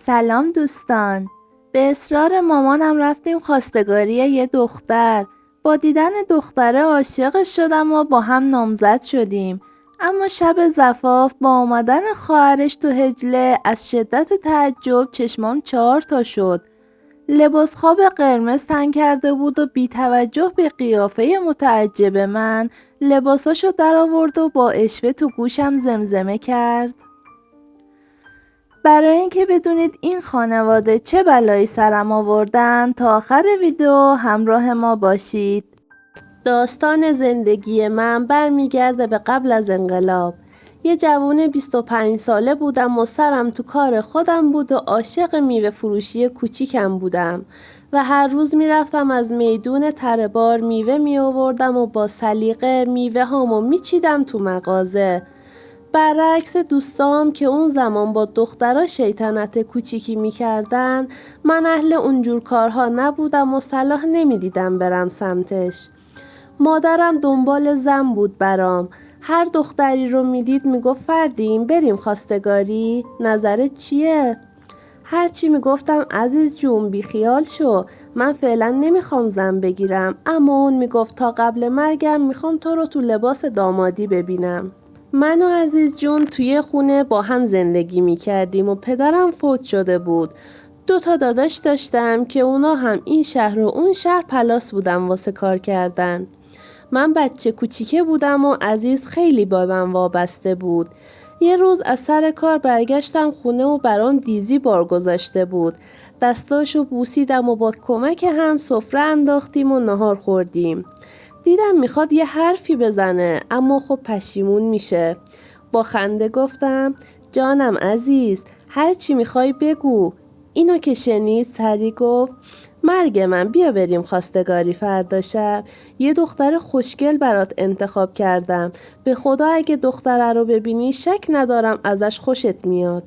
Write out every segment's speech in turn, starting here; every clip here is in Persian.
سلام دوستان. به اصرار مامانم رفتیم خواستگاری یه دختر. با دیدن دختره عاشقش شدم و با هم نامزد شدیم. اما شب زفاف با آمدن خواهرش تو حجله از شدت تعجب چشمام 4 تا شد. لباس خواب قرمز تن کرده بود و بی توجه به قیافه متعجب من لباساشو در آورد و با اشوه تو گوشم زمزمه کرد: برای اینکه بدونید این خانواده چه بلایی سرم آوردن تا آخر ویدیو همراه ما باشید. داستان زندگی من برمیگرده به قبل از انقلاب. یه جوون 25 ساله بودم و سرم تو کار خودم بود و عاشق میوه فروشی کوچیکم بودم و هر روز میرفتم از میدون تره بار میوه می آوردم و با سلیقه میوه هامو میچیدم تو مغازه. برعکس دوستام که اون زمان با دخترا شیطنت کوچیکی میکردن، من اهل اونجور کارها نبودم و صلاح نمیدیدم برم سمتش. مادرم دنبال زن بود برام. هر دختری رو میدید میگفت فردین بریم خواستگاری؟ نظرت چیه؟ هرچی میگفتم عزیز جون بیخیال شو، من فعلا نمیخوام زن بگیرم، اما اون میگفت تا قبل مرگم میخوام تو رو تو لباس دامادی ببینم. من و عزیز جون توی خونه با هم زندگی می کردیم و پدرم فوت شده بود. 2 تا داداش داشتم که اونا هم این شهر و اون شهر پلاس بودن واسه کار کردن. من بچه کوچیکه بودم و عزیز خیلی با من وابسته بود. یه روز از سر کار برگشتم خونه و برام دیزی بار گذاشته بود. دستاشو بوسیدم و با کمک هم سفره انداختیم و نهار خوردیم. دیدم میخواد یه حرفی بزنه اما خب پشیمون میشه. با خنده گفتم جانم عزیز، هر چی میخوای بگو. اینو که شنید سری گفت مرگ من، بیا بریم خواستگاری فردا شب. یه دختر خوشگل برات انتخاب کردم. به خدا اگه دختره رو ببینی شک ندارم ازش خوشت میاد.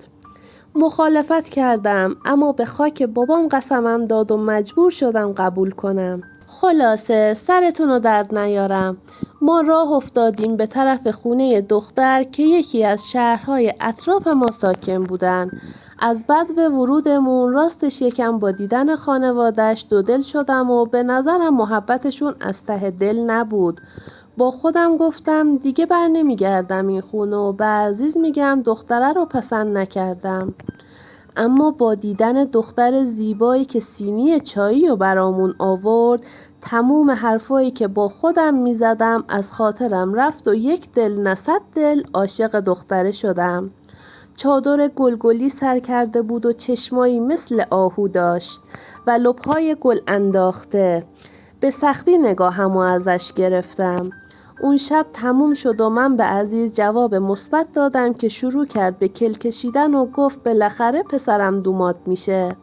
مخالفت کردم اما به خاک بابام قسمم داد و مجبور شدم قبول کنم. خلاصه سرتون رو درد نیارم. ما راه افتادیم به طرف خونه دختر که یکی از شهرهای اطراف ما ساکن بودن. از بدو ورودمون راستش یکم با دیدن خانوادش دو دل شدم و به نظرم محبتشون از ته دل نبود. با خودم گفتم دیگه بر نمیگردم این خونه و به عزیز میگم دختره رو پسند نکردم. اما با دیدن دختر زیبایی که سینی چایی رو برامون آورد، تموم حرفایی که با خودم میزدم از خاطرم رفت و یک دل نه 100 دل عاشق دختره شدم. چادر گلگلی سر کرده بود و چشمایی مثل آهو داشت و لب‌های گل انداخته. به سختی نگاهمو ازش گرفتم. اون شب تموم شد و من به عزیز جواب مثبت دادم که شروع کرد به کل کشیدن و گفت بالاخره پسرم دومات میشه.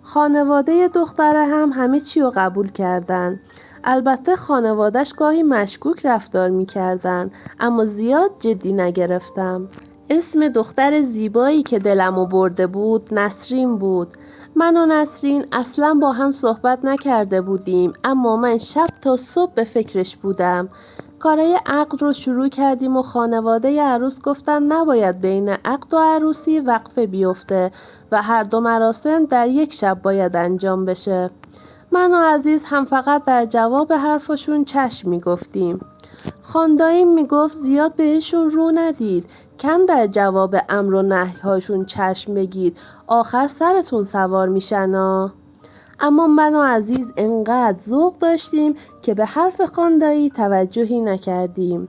خانواده دختره هم همه چی رو قبول کردن. البته خانوادش گاهی مشکوک رفتار میکردن اما زیاد جدی نگرفتم. اسم دختر زیبایی که دلمو برده بود نسرین بود. من و نسرین اصلا با هم صحبت نکرده بودیم اما من شب تا صبح به فکرش بودم. کارای عقد رو شروع کردیم و خانواده عروس گفتن نباید بین عقد و عروسی وقفه بیفته و هر دو مراسم در یک شب باید انجام بشه. من و عزیز هم فقط در جواب حرفشون چشم میگفتیم. خانداییم میگفت زیاد بهشون رو ندید، کم در جواب امر و نهی‌هاشون چشم بگید، آخر سرتون سوار میشن. اما من و عزیز انقدر ذوق داشتیم که به حرف خاندایی توجهی نکردیم.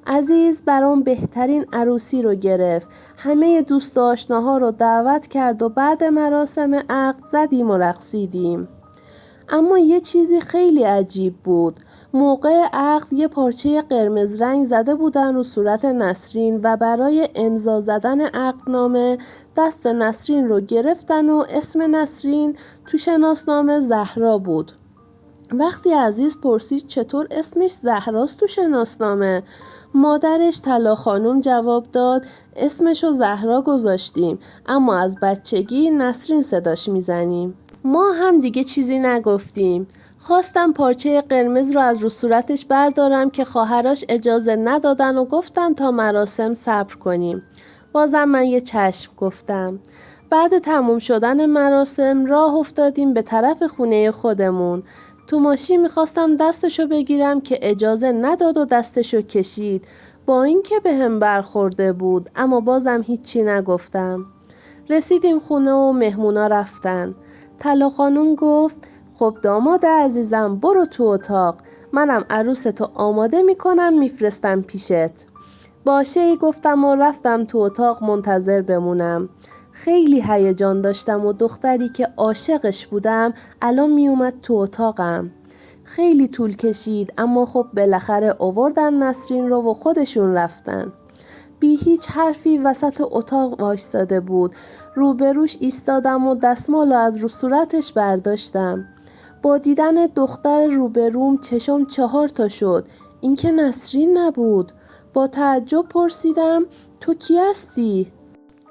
عزیز برام بهترین عروسی رو گرفت. همه دوست و آشناها رو دعوت کرد و بعد مراسم عقد زدیم و رقصیدیم. اما یه چیزی خیلی عجیب بود. موقع عقد یه پارچه قرمز رنگ زده بودن رو صورت نسرین و برای امضا زدن عقدنامه دست نسرین رو گرفتن و اسم نسرین تو شناسنامه زهرا بود. وقتی عزیز پرسید چطور اسمش زهراست تو شناسنامه، مادرش طلا خانم جواب داد اسمشو زهرا گذاشتیم اما از بچگی نسرین صداش میزنیم. ما هم دیگه چیزی نگفتیم. خواستم پارچه قرمز رو از رو صورتش بردارم که خواهرش اجازه ندادن و گفتن تا مراسم صبر کنیم. بازم من یه چشم گفتم. بعد تموم شدن مراسم راه افتادیم به طرف خونه خودمون. تو ماشین میخواستم دستشو بگیرم که اجازه نداد و دستشو کشید. با اینکه به هم برخورده بود اما بازم هیچی نگفتم. رسیدیم خونه و مهمونا رفتن. طلا خانوم گفت خب داماد عزیزم برو تو اتاق، منم عروستو آماده میکنم میفرستم پیشت. باشه ای گفتم و رفتم تو اتاق منتظر بمونم. خیلی هیجان داشتم و دختری که عاشقش بودم الان میومد تو اتاقم. خیلی طول کشید اما خب بالاخره آوردن نسرین رو و خودشون رفتن. بی هیچ حرفی وسط اتاق وایستاده بود. روبروش ایستادم و دستمالو از رو صورتش برداشتم. با دیدن دختر روبروم چشم 4 تا شد. این که نسرین نبود. با تعجب پرسیدم تو کی هستی؟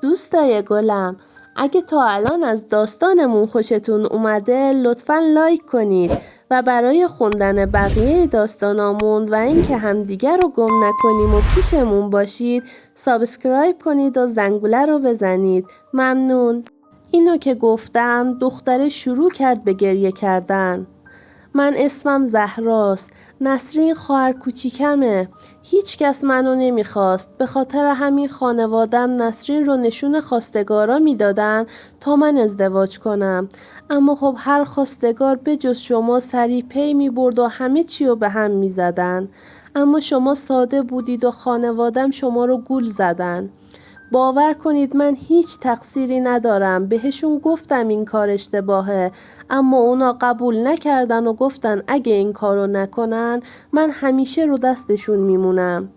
دوستای گلم، اگه تا الان از داستانمون خوشتون اومده لطفاً لایک کنید و برای خوندن بقیه داستانامون و اینکه همدیگر رو گم نکنیم و پیشمون باشید سابسکرایب کنید و زنگوله رو بزنید. ممنون. اینو که گفتم دختره شروع کرد به گریه کردن. من اسمم زهراست. نسرین خواهر کوچیکمه. هیچ کس منو نمیخواست. به خاطر همین خانوادم نسرین رو نشون خواستگارا میدادن تا من ازدواج کنم. اما خب هر خواستگار به جز شما سری پی میبرد و همه چی رو به هم میزدن. اما شما ساده بودید و خانوادم شما رو گول زدن. باور کنید من هیچ تقصیری ندارم. بهشون گفتم این کار اشتباهه اما اونا قبول نکردن و گفتن اگه این کارو نکنن من همیشه رو دستشون میمونم.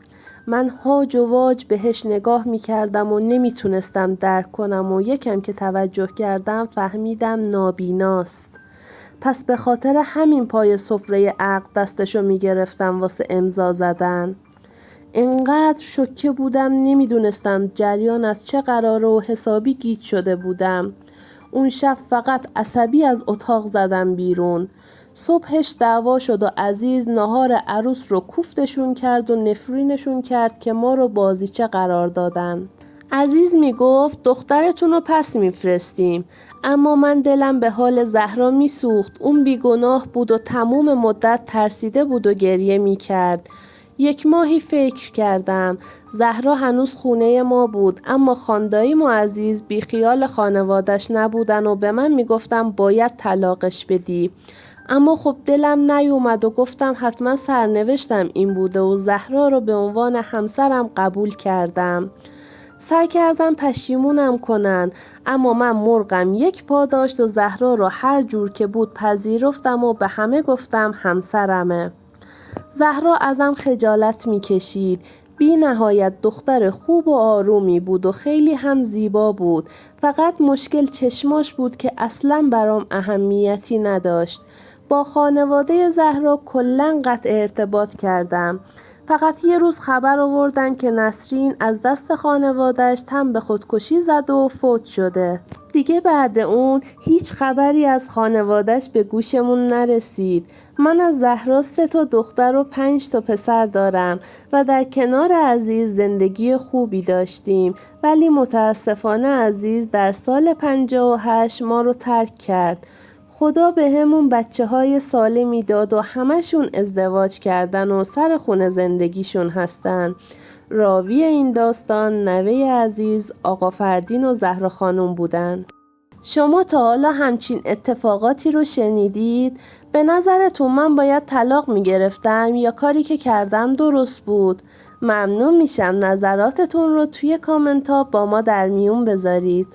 من هاج و واج بهش نگاه میکردم و نمیتونستم درک کنم و یکم که توجه کردم فهمیدم نابیناست. پس به خاطر همین پای سفره عقد دستشو میگرفتم واسه امضا زدن. انقدر شوکه بودم نمیدونستم جریان از چه قراره و حسابی گیج شده بودم. اون شب فقط عصبی از اتاق زدم بیرون. صبحش دعوا شد و عزیز ناهار عروس رو کوفتشون کرد و نفرینشون کرد که ما رو بازیچه قرار دادن. عزیز میگفت دخترتون رو پس میفرستیم اما من دلم به حال زهرا میسوخت. اون بیگناه بود و تموم مدت ترسیده بود و گریه میکرد. 1 ماهی فکر کردم. زهرا هنوز خونه ما بود اما خانداییم و عزیز بیخیال خانوادش نبودن و به من میگفتم باید طلاقش بدی. اما خب دلم نیومد و گفتم حتما سرنوشتم این بوده و زهرا رو به عنوان همسرم قبول کردم. سعی کردم پشیمونم کنن اما من مرغم 1 پا داشت و زهرا رو هر جور که بود پذیرفتم و به همه گفتم همسرمه. زهرا ازم خجالت میکشید. بی نهایت دختر خوب و آرومی بود و خیلی هم زیبا بود. فقط مشکل چشماش بود که اصلاً برام اهمیتی نداشت. با خانواده زهرا کلاً قطع ارتباط کردم. فقط یه روز خبر آوردن که نسرین از دست خانواده‌اش تن به خودکشی زد و فوت شده. دیگه بعد اون هیچ خبری از خانواده‌اش به گوشمون نرسید. من از زهرا 3 تا دختر و 5 تا پسر دارم و در کنار عزیز زندگی خوبی داشتیم ولی متاسفانه عزیز در سال 58 ما رو ترک کرد. خدا به همون بچه‌های سالمی داد و همشون ازدواج کردن و سر خونه زندگیشون هستن. راوی این داستان نوه عزیز آقا فردین و زهرا خانم بودن. شما تا حالا همچین اتفاقاتی رو شنیدید؟ به نظرتون من باید طلاق میگرفتم یا کاری که کردم درست بود؟ ممنون میشم نظراتتون رو توی کامنت ها با ما در میون بذارید.